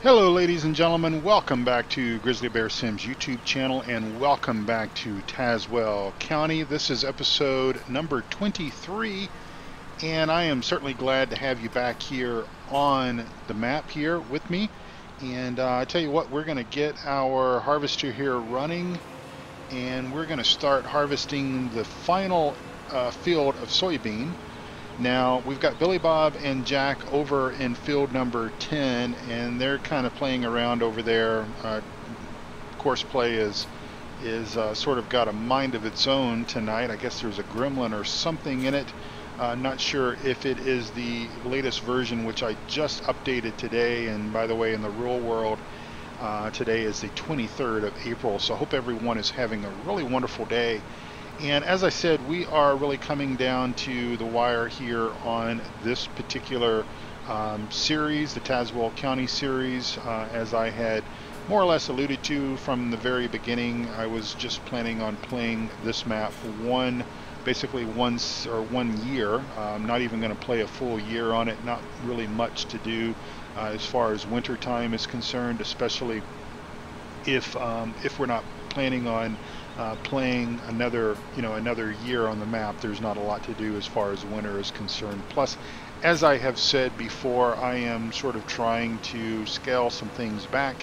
Hello ladies and gentlemen, welcome back to Grizzly Bear Sims YouTube channel and welcome back to Tazewell County. This is episode number 23 and I am certainly glad to have you back here on the map here with me. And I tell you what, we're going to get our harvester here running and we're going to start harvesting the final field of soybean. Now, we've got Billy Bob and Jack over in field number 10, and they're kind of playing around over there. Course play is sort of got a mind of its own tonight. I guess there's a gremlin or something in it. Not sure if it is the latest version, which I just updated today. And by the way, in the real world, today is the 23rd of April, so I hope everyone is having a really wonderful day. And as I said, we are really coming down to the wire here on this particular series, the Tazewell County series. As I had more or less alluded to from the very beginning, I was just planning on playing this map basically once or 1 year. I'm not even going to play a full year on it. Not really much to do as far as winter time is concerned, especially if we're not planning on playing another year on the map. There's not a lot to do as far as winter is concerned. Plus, as I have said before, I am sort of trying to scale some things back,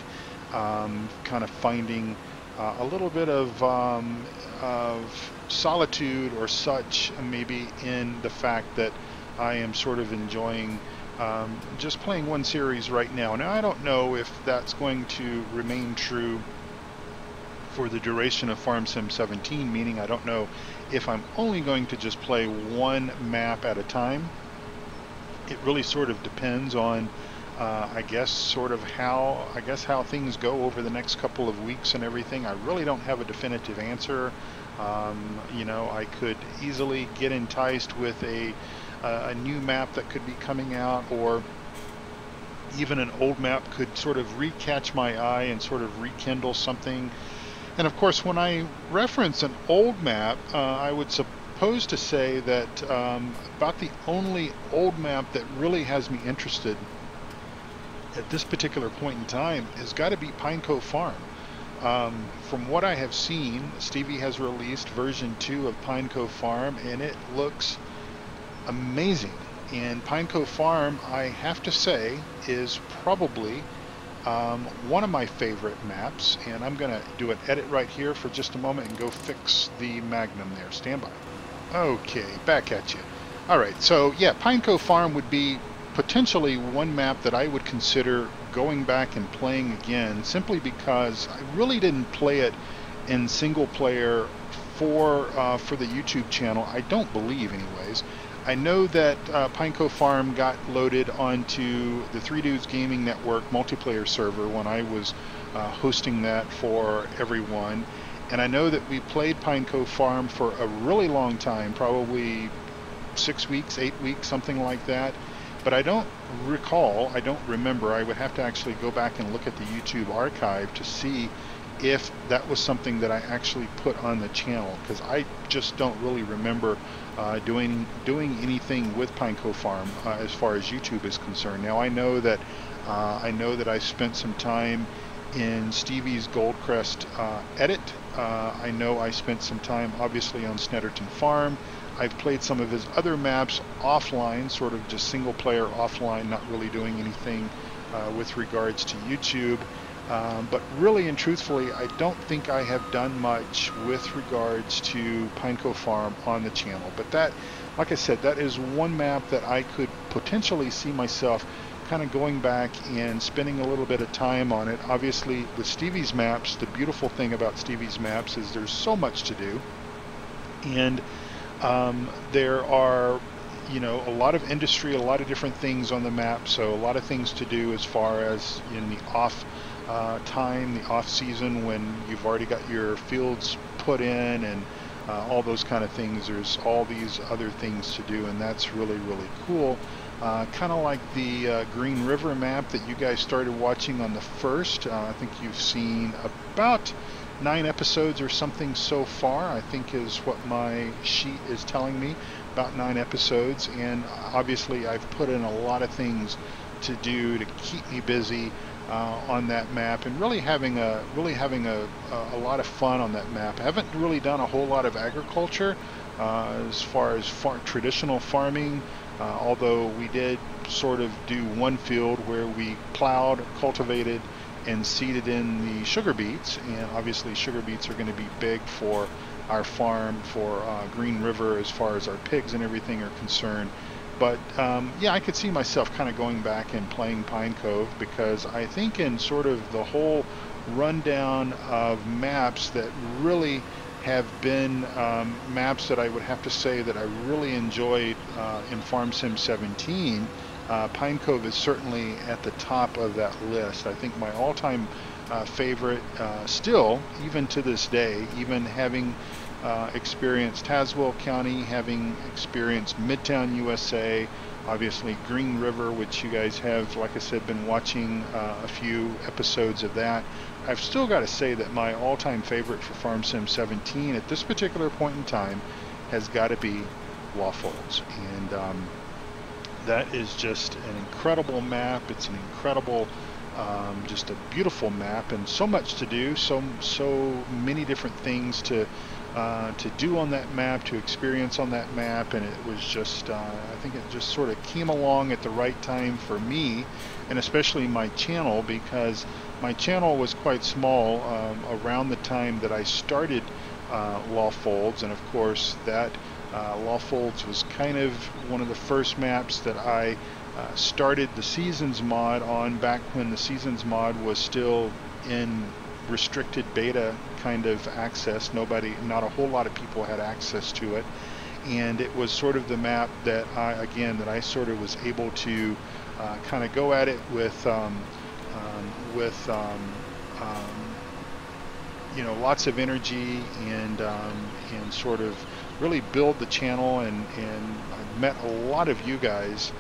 kind of finding a little bit of solitude or such, maybe in the fact that I am sort of enjoying just playing one series right now. Now, I don't know if that's going to remain true for the duration of Farm Sim 17, meaning I don't know if I'm only going to just play one map at a time. It really sort of depends on I guess how things go over the next couple of weeks and everything. I really don't have a definitive answer. I could easily get enticed with a new map that could be coming out, or even an old map could sort of re-catch my eye and sort of rekindle something. And of course, when I reference an old map, I would suppose to say that about the only old map that really has me interested at this particular point in time has got to be Pine Cove Farm. From what I have seen, Stevie has released version 2 of Pine Cove Farm, and it looks amazing. And Pine Cove Farm, I have to say, is probably one of my favorite maps, and I'm going to do an edit right here for just a moment and go fix the Magnum there. Stand by. Okay, back at you. Alright, so yeah, Pine Cove Farm would be potentially one map that I would consider going back and playing again, simply because I really didn't play it in single player for the YouTube channel. I don't believe, anyways. I know that Pine Cove Farm got loaded onto the 3Dudes Gaming Network multiplayer server when I was hosting that for everyone. And I know that we played Pine Cove Farm for a really long time, probably 6 weeks, 8 weeks, something like that. But I don't remember. I would have to actually go back and look at the YouTube archive to see if that was something that I actually put on the channel, because I just don't really remember doing anything with Pine Cove Farm as far as YouTube is concerned. Now I know that I spent some time in Stevie's Goldcrest edit. I know I spent some time obviously on Snetterton Farm. I've played some of his other maps offline, sort of just single player offline, not really doing anything with regards to YouTube. But really and truthfully, I don't think I have done much with regards to Pine Cove Farm on the channel. But that, like I said, that is one map that I could potentially see myself kind of going back and spending a little bit of time on it. Obviously, with Stevie's maps, the beautiful thing about Stevie's maps is there's so much to do. And there are, a lot of industry, a lot of different things on the map, so a lot of things to do as far as in the off time, the off season, when you've already got your fields put in and all those kind of things. There's all these other things to do, and that's really, really cool. Kind of like the Green River map that you guys started watching on the first. I think you've seen about 9 episodes or something so far, I think is what my sheet is telling me, about 9 episodes. And obviously I've put in a lot of things to do to keep me busy on that map, and really having a lot of fun on that map. I haven't really done a whole lot of agriculture as far as traditional farming, although we did sort of do one field where we plowed, cultivated, and seeded in the sugar beets, and obviously sugar beets are going to be big for our farm, for Green River, as far as our pigs and everything are concerned. But yeah, I could see myself kind of going back and playing Pine Cove, because I think in sort of the whole rundown of maps that really have been maps that I would have to say that I really enjoyed in Farm Sim 17, Pine Cove is certainly at the top of that list. I think my all-time favorite still, even to this day, even having experienced Tazewell County, having experienced Midtown USA, obviously Green River, which you guys have, like I said, been watching a few episodes of that. I've still got to say that my all-time favorite for Farm Sim 17 at this particular point in time has got to be Lawfolds, and that is just an incredible map. It's an incredible, just a beautiful map, and so much to do, so many different things to do on that map, to experience on that map, and it was just, I think it just sort of came along at the right time for me, and especially my channel, because my channel was quite small around the time that I started Lawfolds, and of course that Lawfolds was kind of one of the first maps that I started the Seasons mod on, back when the Seasons mod was still in restricted beta kind of access. Not a whole lot of people had access to it, and it was sort of the map that I sort of was able to kind of go at it with you know, lots of energy, and sort of really build the channel, and I met a lot of you guys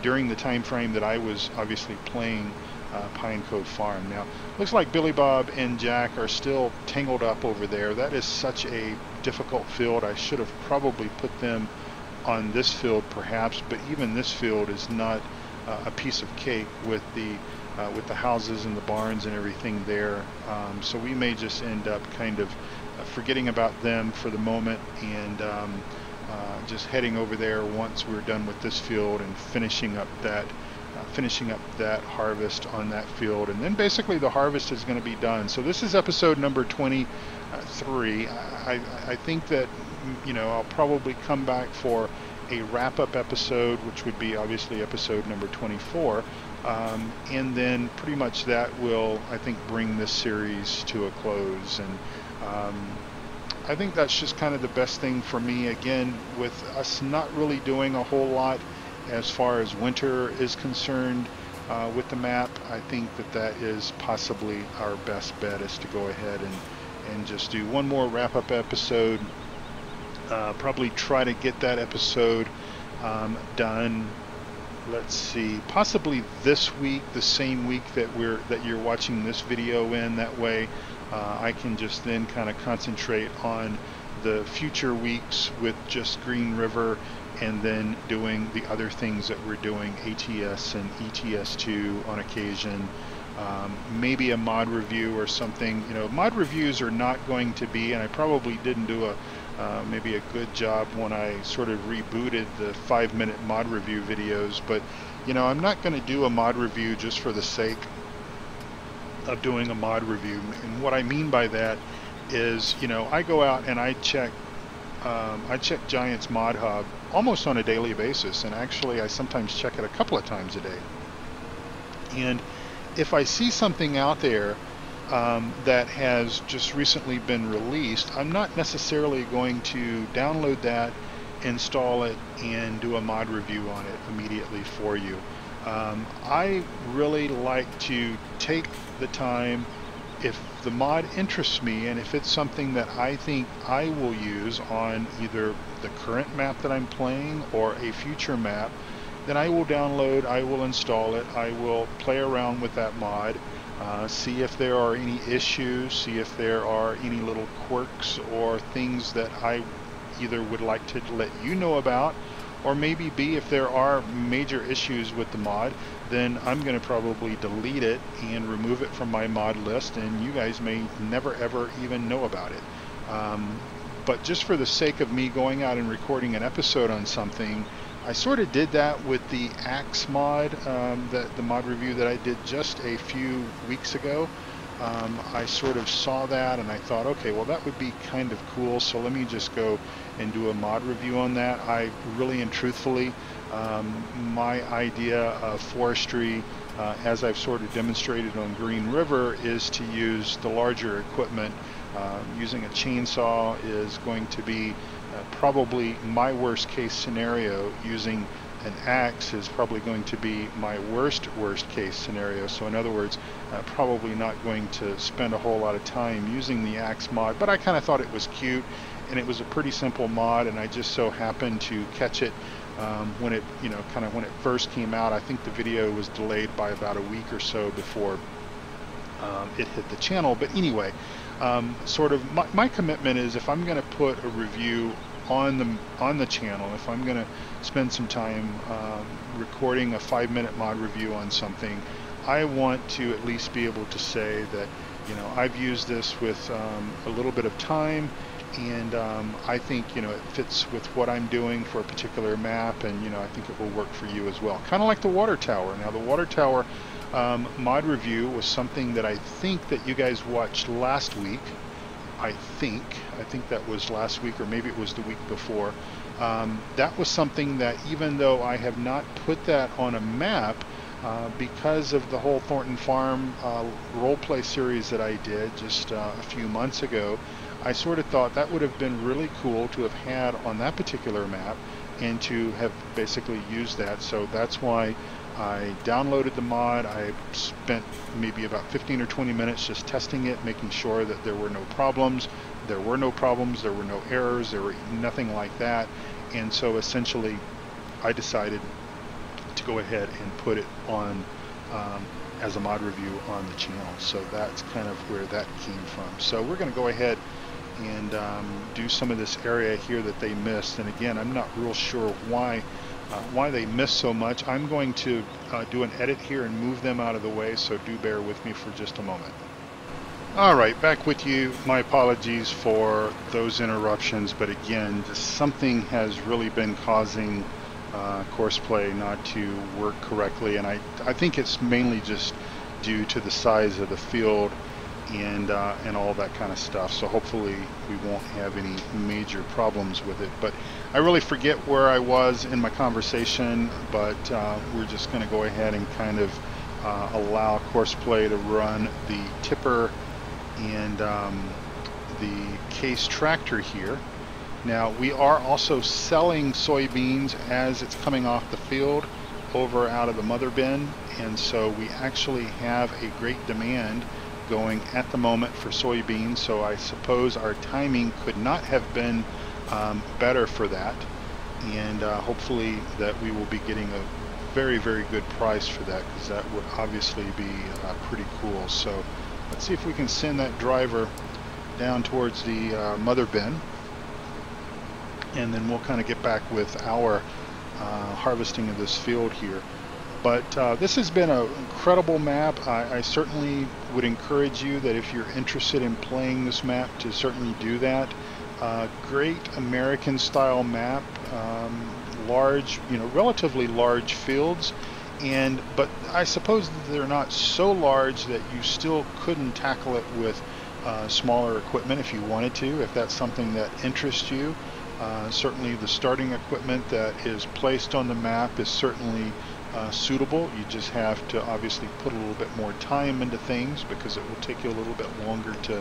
during the time frame that I was obviously playing Pine Cove Farm. Now, looks like Billy Bob and Jack are still tangled up over there. That is such a difficult field. I should have probably put them on this field perhaps, but even this field is not a piece of cake with the houses and the barns and everything there. So we may just end up kind of forgetting about them for the moment, and just heading over there once we're done with this field and finishing up that harvest on that field, and then basically the harvest is going to be done. So this is episode number 23. I think that, you know, I'll probably come back for a wrap-up episode, which would be obviously episode number 24, and then pretty much that will, I think, bring this series to a close. And I think that's just kind of the best thing for me, again, with us not really doing a whole lot as far as winter is concerned with the map. I think that is possibly our best bet, is to go ahead and just do one more wrap-up episode. Probably try to get that episode done, let's see, possibly this week, the same week that you're watching this video in. That way I can just then kind of concentrate on the future weeks with just Green River, and then doing the other things that we're doing, ATS and ETS2 on occasion. Maybe a mod review or something. You know, mod reviews are not going to be, and I probably didn't do maybe a good job when I sort of rebooted the 5-minute mod review videos, but you know, I'm not going to do a mod review just for the sake of doing a mod review. And what I mean by that is, you know, I go out and I check Giants Mod Hub almost on a daily basis, and actually I sometimes check it a couple of times a day. And if I see something out there that has just recently been released, I'm not necessarily going to download that, install it, and do a mod review on it immediately for you. I really like to take the time, if the mod interests me, and if it's something that I think I will use on either the current map that I'm playing or a future map, then I will download, I will install it, I will play around with that mod, see if there are any issues, see if there are any little quirks or things that I either would like to let you know about, or maybe B, if there are major issues with the mod, then I'm going to probably delete it and remove it from my mod list, and you guys may never ever even know about it. But just for the sake of me going out and recording an episode on something, I sort of did that with the Axe mod, the mod review that I did just a few weeks ago. I sort of saw that and I thought, okay, well that would be kind of cool, so let me just go and do a mod review on that. I really and truthfully, my idea of forestry, as I've sort of demonstrated on Green River, is to use the larger equipment. Using a chainsaw is going to be probably my worst case scenario. Using an axe is probably going to be my worst case scenario. So in other words, probably not going to spend a whole lot of time using the axe mod, but I kind of thought it was cute, and it was a pretty simple mod, and I just so happened to catch it when it, when it first came out. I think the video was delayed by about a week or so before it hit the channel. But anyway, sort of my commitment is, if I'm going to put a review on the channel, if I'm going to spend some time recording a 5-minute mod review on something, I want to at least be able to say that, I've used this with a little bit of time, and I think it fits with what I'm doing for a particular map, and I think it will work for you as well. Kind of like the water tower. Now the water tower mod review was something that I think that you guys watched last week. I think that was last week, or maybe it was the week before. That was something that, even though I have not put that on a map, because of the whole Thornton Farm roleplay series that I did just a few months ago, I sort of thought that would have been really cool to have had on that particular map, and to have basically used that. So that's why I downloaded the mod. I spent maybe about 15 or 20 minutes just testing it, making sure that there were no problems. There were no problems, there were no errors, there were nothing like that. And so essentially I decided to go ahead and put it on as a mod review on the channel. So that's kind of where that came from. So we're going to go ahead and do some of this area here that they missed. And again, I'm not real sure why they missed so much. I'm going to do an edit here and move them out of the way, so do bear with me for just a moment. Alright, back with you. My apologies for those interruptions, but again, just something has really been causing Courseplay not to work correctly, and I think it's mainly just due to the size of the field and all that kind of stuff. So hopefully we won't have any major problems with it. But I really forget where I was in my conversation, but we're just going to go ahead and kind of allow Courseplay to run the tipper and the case tractor here. Now we are also selling soybeans as it's coming off the field over out of the mother bin, and so we actually have a great demand going at the moment for soybeans. So I suppose our timing could not have been better for that, and hopefully that we will be getting a very good price for that, because that would obviously be pretty cool. So let's see if we can send that driver down towards the mother bin, and then we'll kind of get back with our harvesting of this field here. But this has been an incredible map. I certainly would encourage you that if you're interested in playing this map, to certainly do that. Great American style map, large, relatively large fields, but I suppose they're not so large that you still couldn't tackle it with smaller equipment if you wanted to, if that's something that interests you. Certainly the starting equipment that is placed on the map is certainly suitable. You just have to obviously put a little bit more time into things, because it will take you a little bit longer to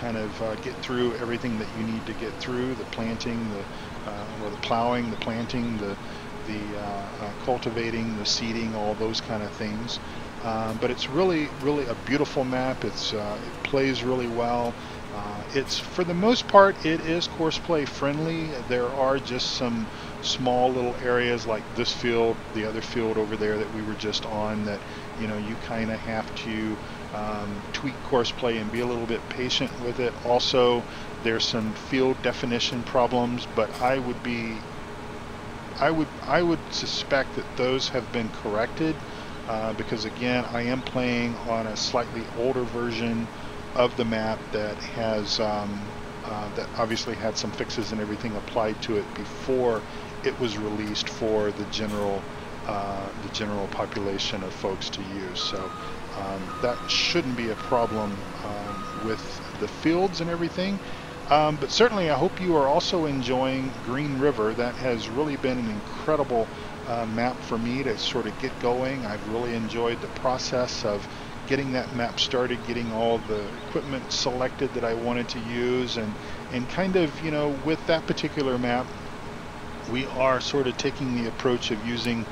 kind of get through everything that you need to get through: the planting, the plowing, the planting, the cultivating, the seeding, all those kind of things. But it's really a beautiful map. It plays really well. It's, for the most part, it is Courseplay friendly. There are just some small little areas like this field, the other field over there that we were just on, that you kind of have to tweak Courseplay and be a little bit patient with it. Also, there's some field definition problems, but I I would suspect that those have been corrected because again, I am playing on a slightly older version of the map that has that obviously had some fixes and everything applied to it before it was released for the general population of folks to use. So that shouldn't be a problem with the fields and everything. But certainly I hope you are also enjoying Green River. That has really been an incredible map for me to sort of get going. I've really enjoyed the process of getting that map started, getting all the equipment selected that I wanted to use, and kind of, you know, with that particular map, we are sort of taking the approach of using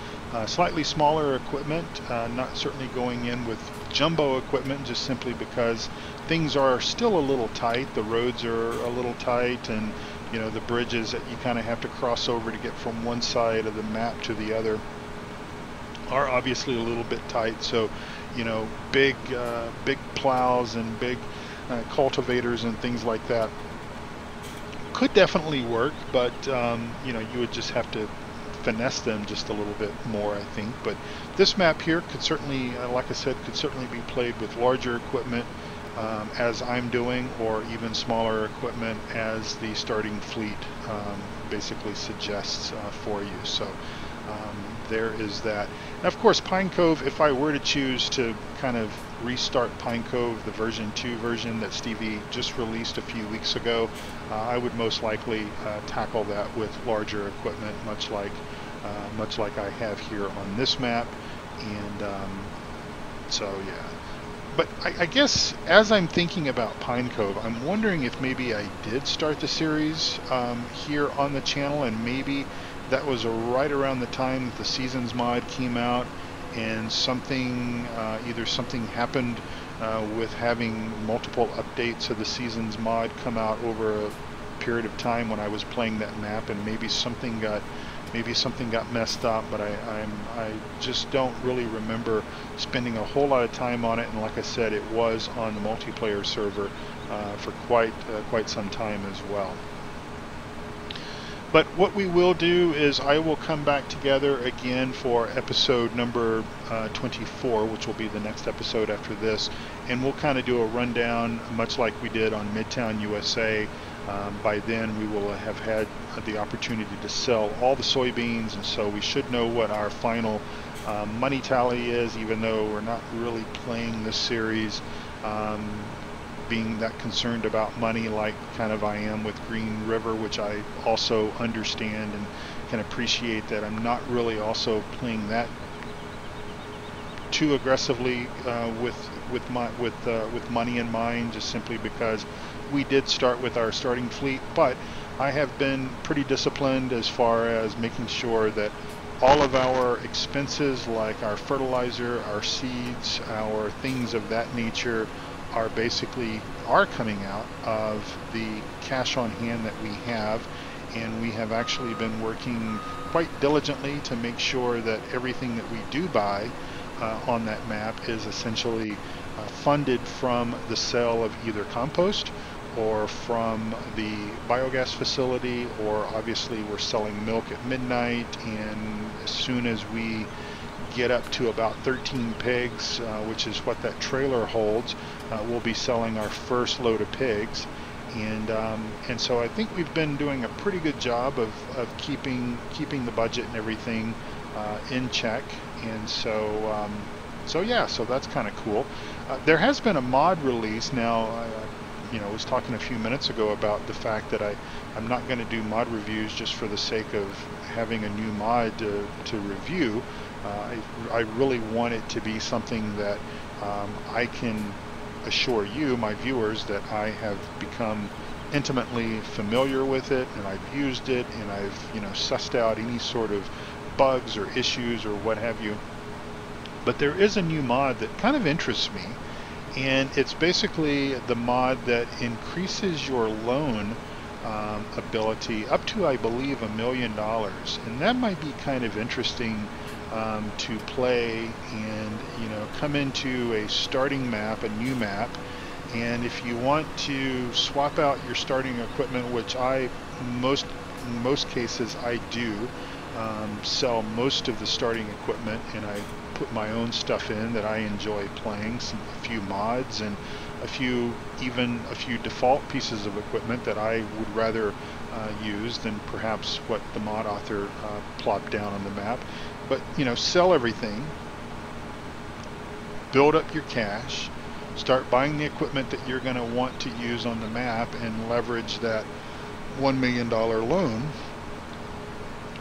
slightly smaller equipment, not certainly going in with jumbo equipment, just simply because things are still a little tight. The roads are a little tight, and you know, the bridges that you kind of have to cross over to get from one side of the map to the other are obviously a little bit tight. So, you know, big plows and big cultivators and things like that could definitely work, but you know, you would just have to finesse them just a little bit more, I think. But this map here could certainly, like I said, could certainly be played with larger equipment, as I'm doing, or even smaller equipment as the starting fleet basically suggests for you. So there is that. And of course, Pine Cove, if I were to choose to kind of restart Pine Cove, the version 2 version that Stevie just released a few weeks ago, I would most likely tackle that with larger equipment, much like I have here on this map. And so yeah. But I guess as I'm thinking about Pine Cove, I'm wondering if maybe I did start the series here on the channel, and maybe that was right around the time that the Seasons mod came out, and something, either something happened with having multiple updates of the Seasons mod come out over a period of time when I was playing that map, and maybe something got messed up, but I just don't really remember spending a whole lot of time on it. And like I said, it was on the multiplayer server for quite some time as well. But what we will do is I will come back together again for episode number 24, which will be the next episode after this, and we'll kind of do a rundown, much like we did on Midtown USA. By then we will have had the opportunity to sell all the soybeans, and so we should know what our final money tally is, even though we're not really playing this series being that concerned about money like kind of I am with Green River, which I also understand and can appreciate that I'm not really also playing that too aggressively with money in mind, just simply because we did start with our starting fleet. But I have been pretty disciplined as far as making sure that all of our expenses, like our fertilizer, our seeds, our things of that nature, are coming out of the cash on hand that we have. And we have actually been working quite diligently to make sure that everything that we do buy on that map is essentially funded from the sale of either compost or from the biogas facility, or obviously we're selling milk at midnight, and as soon as we get up to about 13 pigs, which is what that trailer holds, we'll be selling our first load of pigs. And so I think we've been doing a pretty good job of keeping the budget and everything in check. And so yeah, so that's kind of cool. There has been a mod release now. You know, I was talking a few minutes ago about the fact that I'm not going to do mod reviews just for the sake of having a new mod to review. I really want it to be something that I can assure you, my viewers, that I have become intimately familiar with it, and I've used it, and I've, you know, sussed out any sort of bugs or issues or what have you. But there is a new mod that kind of interests me, and it's basically the mod that increases your loan ability up to, I believe, $1 million, and that might be kind of interesting to play and, you know, come into a starting map, a new map, and if you want to swap out your starting equipment, which in most cases I do, sell most of the starting equipment, and I put my own stuff in that I enjoy playing, a few mods and even a few default pieces of equipment that I would rather use than perhaps what the mod author plopped down on the map. But sell everything, build up your cash, start buying the equipment that you're going to want to use on the map, and leverage that $1 million loan,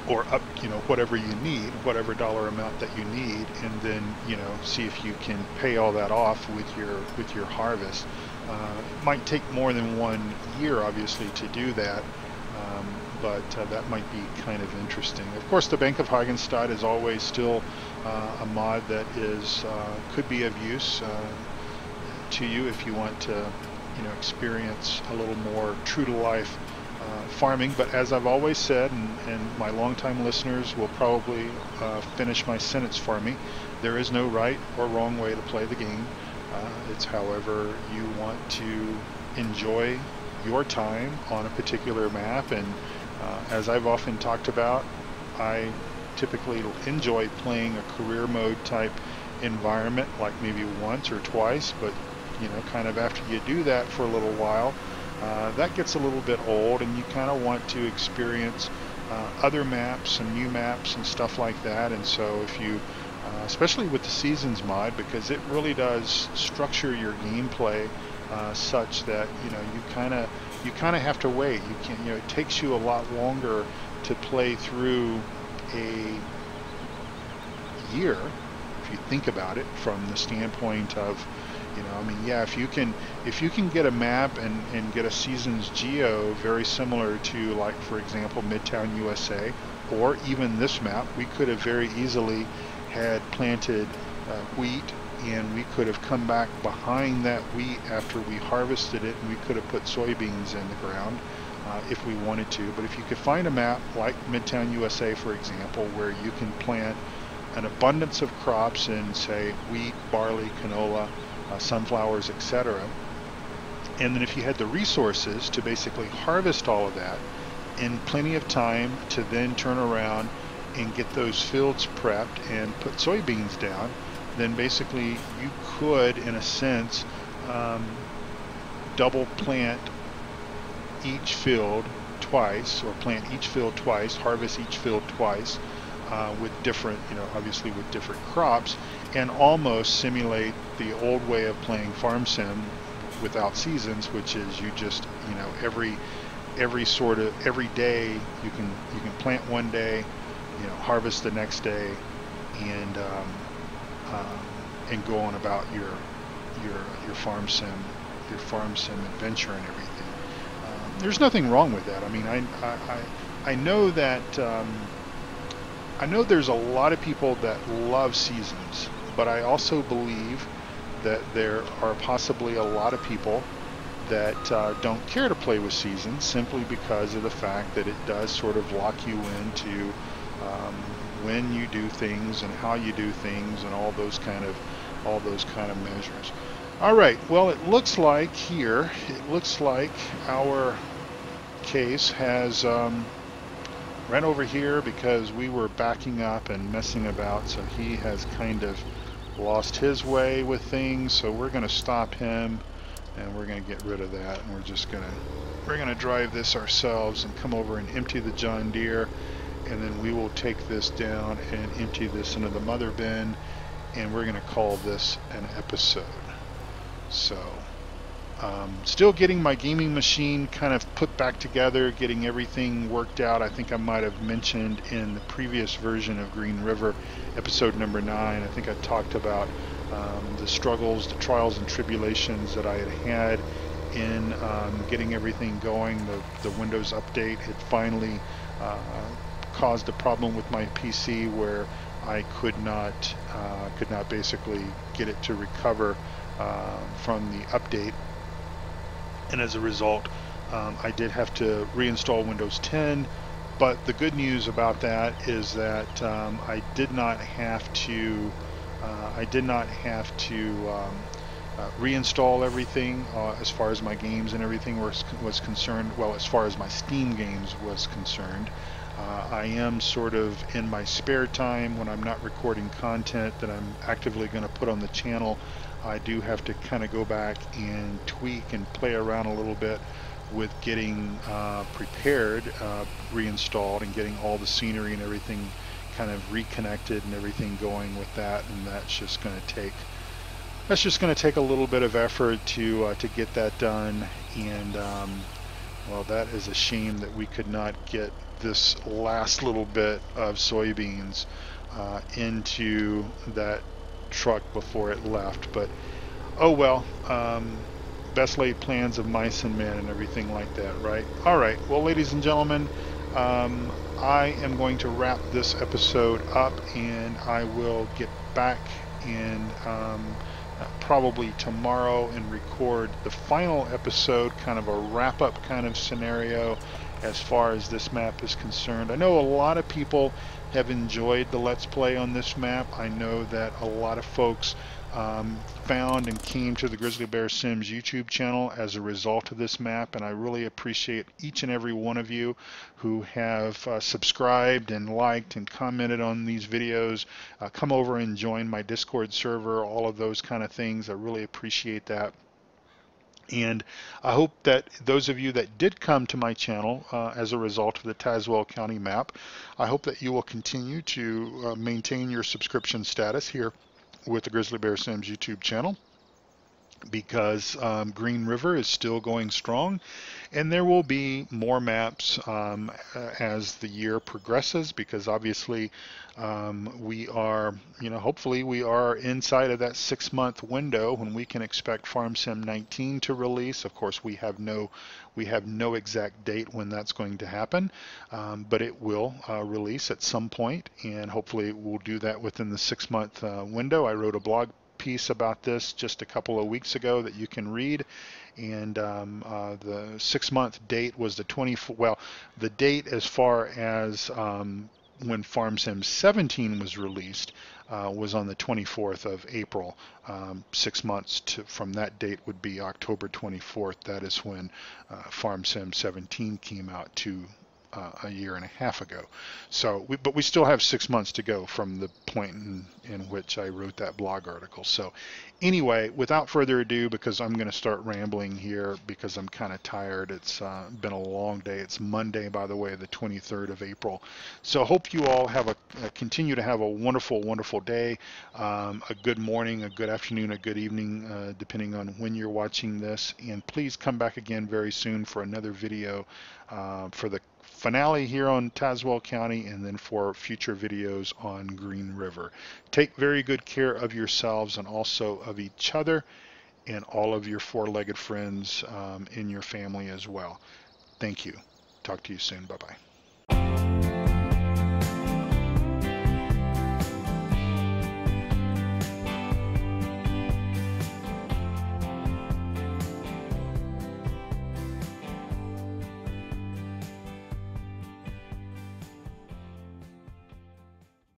or up, whatever you need, whatever dollar amount that you need, and then see if you can pay all that off with your harvest. It might take more than 1 year, obviously, to do that, but that might be kind of interesting. Of course, the Bank of Hagenstadt is always still a mod that could be of use to you if you want to experience a little more true to life farming. But as I've always said, and my longtime listeners will probably finish my sentence for me, there is no right or wrong way to play the game. It's however you want to enjoy your time on a particular map. And as I've often talked about, I typically enjoy playing a career mode type environment, like maybe once or twice, but kind of after you do that for a little while, that gets a little bit old, and you kind of want to experience other maps and new maps and stuff like that. And so if you, especially with the Seasons mod, because it really does structure your gameplay such that you kind of have to wait. You can it takes you a lot longer to play through a year if you think about it from the standpoint of yeah, if you can get a map and get a Seasons geo very similar to, like, for example, Midtown USA, or even this map, we could have very easily had planted wheat, and we could have come back behind that wheat after we harvested it, and we could have put soybeans in the ground if we wanted to. But if you could find a map like Midtown USA, for example, where you can plant an abundance of crops in, say, wheat, barley, canola, sunflowers, etc., and then if you had the resources to basically harvest all of that in plenty of time to then turn around and get those fields prepped and put soybeans down, then basically you could, in a sense, double plant each field twice, or plant each field twice, harvest each field twice, with different, obviously with different crops, and almost simulate the old way of playing farm sim without seasons, which is you just, every day you can plant one day, harvest the next day, and go on about your farm sim adventure and everything. There's nothing wrong with that. I mean, I know that I know there's a lot of people that love seasons, but I also believe that there are possibly a lot of people that don't care to play with seasons, simply because of the fact that it does sort of lock you into when you do things and how you do things and all those kind of measures. All right, well, it looks like our case has ran over here because we were backing up and messing about, so he has kind of lost his way with things. So we're going to stop him, and we're going to get rid of that, and we're going to drive this ourselves and come over and empty the John Deere, and then we will take this down and empty this into the mother bin, and we're going to call this an episode. So still getting my gaming machine kind of put back together, getting everything worked out. I think I might have mentioned in the previous version of Green River, episode number 9, I think I talked about the struggles, the trials and tribulations that I had in getting everything going. The Windows update had finally caused a problem with my PC where I could not basically get it to recover from the update. And as a result, I did have to reinstall Windows 10. But the good news about that is that I did not have to reinstall everything as far as my games and everything was concerned. Well, as far as my Steam games was concerned, I am sort of in my spare time when I'm not recording content that I'm actively going to put on the channel. I do have to kind of go back and tweak and play around a little bit with getting prepared, reinstalled, and getting all the scenery and everything kind of reconnected and everything going with that. And that's just going to take a little bit of effort to get that done. And well, that is a shame that we could not get this last little bit of soybeans into that truck before it left. But oh well, best laid plans of mice and men and everything like that, right? All right, well, ladies and gentlemen, I am going to wrap this episode up, and I will get back and probably tomorrow and record the final episode, kind of a wrap-up kind of scenario as far as this map is concerned. I know a lot of people have enjoyed the Let's Play on this map. I know that a lot of folks found and came to the Grizzly Bear Sims YouTube channel as a result of this map, and I really appreciate each and every one of you who have subscribed and liked and commented on these videos. Come over and join my Discord server, all of those kind of things. I really appreciate that. And I hope that those of you that did come to my channel as a result of the Tazewell County map, I hope that you will continue to maintain your subscription status here with the Grizzly Bear Sims YouTube channel, because Green River is still going strong, and there will be more maps as the year progresses, because obviously we are, hopefully we are inside of that 6-month window when we can expect Farm Sim 19 to release. Of course, we have no exact date when that's going to happen, but it will release at some point, and hopefully we'll do that within the 6-month window. I wrote a blog piece about this just a couple of weeks ago that you can read, and the 6-month date was the 24th. Well, the date as far as when Farm Sim 17 was released was on the 24th of April. 6 months from that date would be October 24th. That is when Farm Sim 17 came out a year and a half ago. So, but we still have 6 months to go from the point in which I wrote that blog article. So anyway, without further ado, because I'm going to start rambling here because I'm kind of tired. It's been a long day. It's Monday, by the way, the 23rd of April. So hope you all have continue to have a wonderful, wonderful day, a good morning, a good afternoon, a good evening, depending on when you're watching this. And please come back again very soon for another video for the finale here on Tazewell County, and then for future videos on Green River. Take very good care of yourselves and also of each other and all of your four-legged friends in your family as well. Thank you. Talk to you soon. Bye-bye.